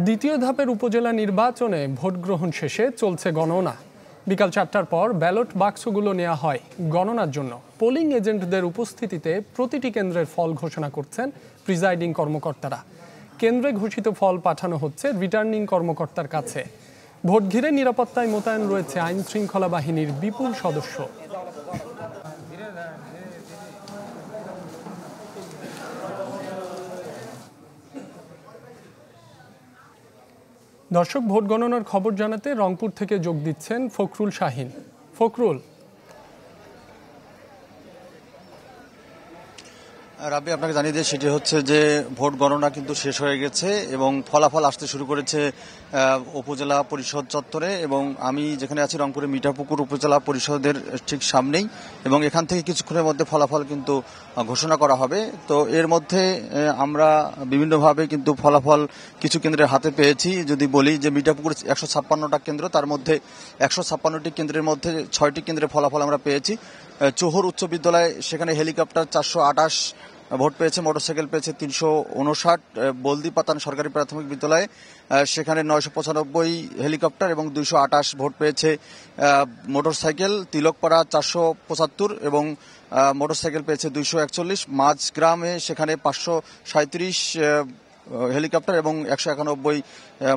দ্বিতীয় ধাপের উপজেলা নির্বাচনে ভোট গ্রহণ শেষে চলছে গণনা। বিকাল 4টার পর ব্যালট বাক্সগুলো নেওয়া হয় গণনার জন্য। পোলিং এজেন্টদের উপস্থিতিতে প্রতিটি কেন্দ্রের ফল ঘোষণা করছেন প্রিজাইডিং কর্মকর্তারা। কেন্দ্রে ঘোষিত ফল পাঠানো হচ্ছে রিটার্নিং কর্মকর্তার কাছে। ভোট ঘিরে নিরাপত্তায় মোতায়েন রয়েছে আইন শৃঙ্খলা বাহিনীর বিপুল সদস্য। দর্শক, ভোট গণনার খবর জানাতে রংপুর থেকে যোগ দিচ্ছেন ফখরুল শাহিন। ফখরুল। রাব্বি, আপনাকে জানিয়ে দিয়ে সেটি হচ্ছে যে ভোট গণনা কিন্তু শেষ হয়ে গেছে এবং ফলাফল আসতে শুরু করেছে উপজেলা পরিষদ চত্বরে। এবং আমি যেখানে আছি রংপুরে মিঠাপুকুর উপজেলা পরিষদের ঠিক সামনেই, এবং এখান থেকে কিছুক্ষণের মধ্যে ফলাফল কিন্তু ঘোষণা করা হবে। তো এর মধ্যে আমরা বিভিন্নভাবে কিন্তু ফলাফল কিছু কেন্দ্রের হাতে পেয়েছি। যদি বলি যে মিঠাপুকুর 156টা কেন্দ্র, তার মধ্যে 156টি কেন্দ্রের মধ্যে 6টি কেন্দ্রের ফলাফল আমরা পেয়েছি। চৌহর উচ্চ বিদ্যালয়, সেখানে হেলিকপ্টার 428 ভোট পেয়েছে, মোটরসাইকেল পেয়েছে 359। বলদিপাতান সরকারি প্রাথমিক বিদ্যালয়ে সেখানে 995 হেলিকপ্টার এবং 228 ভোট পেয়েছে মোটরসাইকেল। তিলকপাড়া 475 এবং মোটরসাইকেল পেয়েছে 241। মাঝগ্রামে সেখানে 537 হেলিকপ্টার এবং 191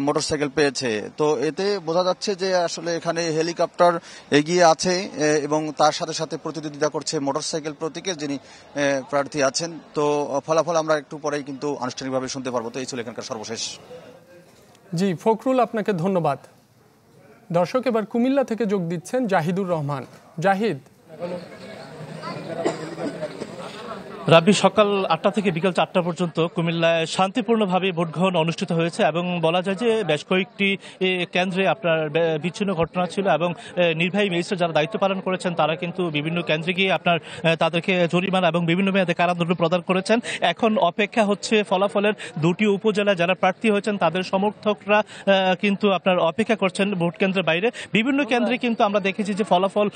মোটরসাইকেল পেয়েছে। তো এতে বোঝা যাচ্ছে যে আসলে এখানে হেলিকপ্টার এগিয়ে আছে এবং তার সাথে সাথে প্রতিদ্বন্দ্বিতা করছে মোটরসাইকেল প্রতীকের যিনি প্রার্থী আছেন। তো ফলাফল আমরা একটু পরেই কিন্তু আনুষ্ঠানিকভাবে শুনতে পারবো। তো এই ছিল এখানকার সর্বশেষ। জি ফখরুল, আপনাকে ধন্যবাদ। দর্শক, এবার কুমিল্লা থেকে যোগ দিচ্ছেন জাহিদুর রহমান। জাহিদ। রাব্বি, সকাল 8টা থেকে বিকাল 4টা পর্যন্ত কুমিল্লায় শান্তিপূর্ণভাবে ভোট গ্রহণ অনুষ্ঠিত হয়েছে এবং বলা যায় যে বেশ কয়েকটি কেন্দ্রে আপনার বিচ্ছিন্ন ঘটনা ছিল এবং নির্বাহী ম্যাজিস্ট্রেট যারা দায়িত্ব পালন করেছেন তারা কিন্তু বিভিন্ন কেন্দ্রে গিয়ে আপনার তাদেরকে জরিমানা এবং বিভিন্ন মেয়াদে কারাদণ্ড প্রদান করেছেন। এখন অপেক্ষা হচ্ছে ফলাফলের। দুটি উপজেলায় যারা প্রার্থী হয়েছেন তাদের সমর্থকরা কিন্তু আপনার অপেক্ষা করছেন ভোট কেন্দ্রের বাইরে। বিভিন্ন কেন্দ্রে কিন্তু আমরা দেখেছি যে ফলাফল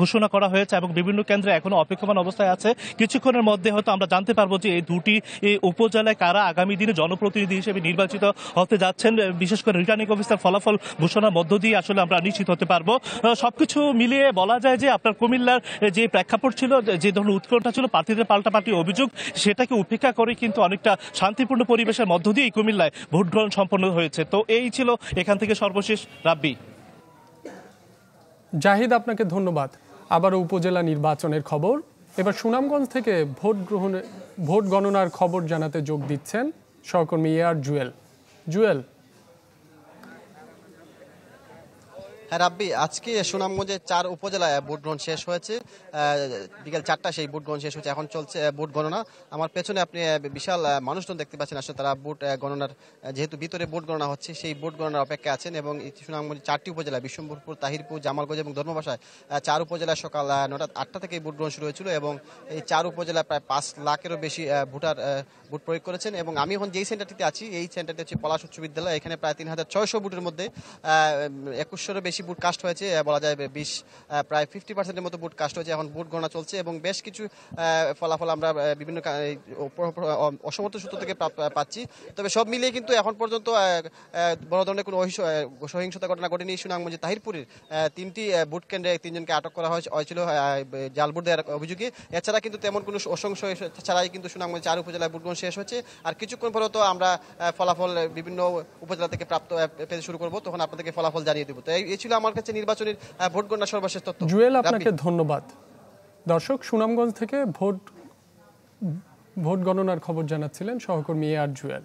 ঘোষণা করা হয়েছে এবং বিভিন্ন কেন্দ্রে এখনো অপেক্ষমান অবস্থায় আছে। কিছুক্ষণের মধ্যে হয়তো আমরা জানতে পারবো যে এই দুটি উপজেলায় কারা আগামী দিনে জনপ্রতিনিধি হিসেবে নির্বাচিত হতে যাচ্ছেন। বিশেষ করে রিটার্নিং অফিসার ফলাফল ঘোষণার মধ্য দিয়ে আসলে আমরা নিশ্চিত হতে পারবো। সবকিছু মিলিয়ে বলা যায় যে আপনার কুমিল্লার যে প্রেক্ষাপট ছিল, যে ধরনের উৎকণ্ঠা ছিল, প্রার্থীদের পাল্টাপাল্টি অভিযোগ, সেটাকে উপেক্ষা করে কিন্তু অনেকটা শান্তিপূর্ণ পরিবেশের মধ্য দিয়ে কুমিল্লায় ভোট গ্রহণ সম্পন্ন হয়েছে। তো এই ছিল এখান থেকে সর্বশেষ। রাব্বি। জাহিদ, আপনাকে ধন্যবাদ। আবারও উপজেলা নির্বাচনের খবর। এবার সুনামগঞ্জ থেকে ভোট গণনার খবর জানাতে যোগ দিচ্ছেন সহকর্মী এআর জুয়েল। জুয়েল। হ্যাঁ রাব্বি, আজকে সুনামগঞ্জের 4 উপজেলায় ভোট গ্রহণ শেষ হয়েছে। বিকেল 4টা সেই ভোট গ্রহণ শেষ হয়েছে। এখন চলছে ভোট গণনা। আমার পেছনে আপনি বিশাল মানুষজন দেখতে পাচ্ছেন। আসলে তারা ভোট গণনার, যেহেতু ভিতরে ভোট গণনা হচ্ছে, সেই ভোট গণনার অপেক্ষা আছেন। এবং সুনামগঞ্জ 4টি উপজেলা বিশ্বম্ভরপুর, তাহিরপুর, জামালগঞ্জ এবং ধর্মবাসায় 4 উপজেলায় সকাল 8টা থেকে ভোট গ্রহণ শুরু হয়েছিল এবং এই 4 উপজেলায় প্রায় 5 লাখেরও বেশি ভোটার ভোট প্রয়োগ করেছেন। এবং আমি এখন যেই সেন্টারটিতে আছি, এই সেন্টারটি হচ্ছে পলাশ উচ্চ বিদ্যালয়। এখানে প্রায় 3600 ভোটের মধ্যে 2100-এরও বেশি ভোট কাস্ট হয়েছে। বলা যায় প্রায় 50%-এর মতো ভোট কাস্ট হয়েছে। এখন ভোট গণনা চলছে এবং বেশ কিছু ফলাফল আমরা বিভিন্ন অসমর্থ সূত্র থেকে পাচ্ছি। তবে সব মিলিয়ে কিন্তু এখন পর্যন্ত বড় ধরনের কোনো সহিংসতা ঘটনা ঘটেনি। সুনামগঞ্জে তাহিরপুরের 3টি ভোট কেন্দ্রে 3 জনকে আটক করা হয়েছিল জাল ভোট দেওয়ার অভিযোগে। এছাড়া কিন্তু তেমন কোনো অসংখ্য ছাড়াই কিন্তু সুনামগঞ্জ 4 উপজেলায় ভোট গ্রহণ শেষ হয়েছে। আর কিছুক্ষণ পরে তো আমরা ফলাফল বিভিন্ন উপজেলা থেকে পেতে শুরু করবো, তখন আপনাদেরকে ফলাফল জানিয়ে দেবো। তো এই ছিল আমার কাছে নির্বাচনের ভোট গণনা সর্বশেষ তথ্য। জুয়েল, আপনাকে ধন্যবাদ। দর্শক, সুনামগঞ্জ থেকে ভোট গণনার খবর জানাচ্ছিলেন সহকর্মী এআর জুয়েল।